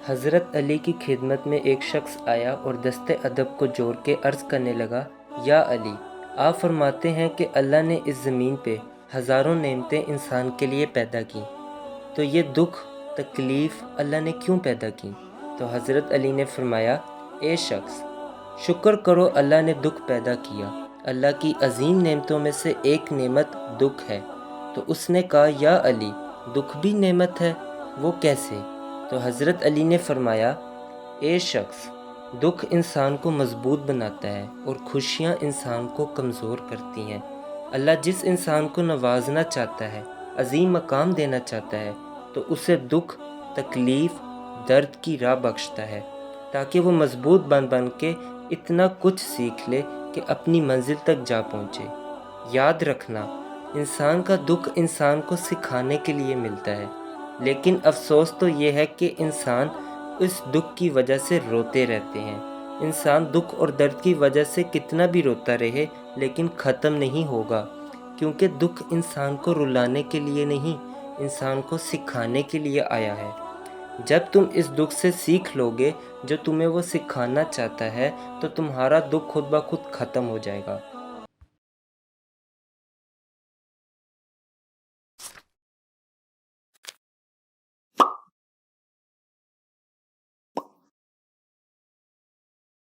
حضرت علی کی خدمت میں ایک شخص آیا اور دست ادب کو جوڑ کے عرض کرنے لگا، یا علی، آپ فرماتے ہیں کہ اللہ نے اس زمین پہ ہزاروں نعمتیں انسان کے لیے پیدا کی، تو یہ دکھ تکلیف اللہ نے کیوں پیدا کی؟ تو حضرت علی نے فرمایا، اے شخص، شکر کرو اللہ نے دکھ پیدا کیا، اللہ کی عظیم نعمتوں میں سے ایک نعمت دکھ ہے۔ تو اس نے کہا، یا علی، دکھ بھی نعمت ہے، وہ کیسے؟ تو حضرت علی نے فرمایا، اے شخص، دکھ انسان کو مضبوط بناتا ہے اور خوشیاں انسان کو کمزور کرتی ہیں۔ اللہ جس انسان کو نوازنا چاہتا ہے، عظیم مقام دینا چاہتا ہے، تو اسے دکھ، تکلیف، درد کی راہ بخشتا ہے، تاکہ وہ مضبوط بن کے اتنا کچھ سیکھ لے کہ اپنی منزل تک جا پہنچے۔ یاد رکھنا، انسان کا دکھ انسان کو سکھانے کے لیے ملتا ہے، لیکن افسوس تو یہ ہے کہ انسان اس دکھ کی وجہ سے روتے رہتے ہیں۔ انسان دکھ اور درد کی وجہ سے کتنا بھی روتا رہے لیکن ختم نہیں ہوگا، کیونکہ دکھ انسان کو رلانے کے لیے نہیں، انسان کو سکھانے کے لیے آیا ہے۔ جب تم اس دکھ سے سیکھ لو گے جو تمہیں وہ سکھانا چاہتا ہے، تو تمہارا دکھ خود بخود ختم ہو جائے گا۔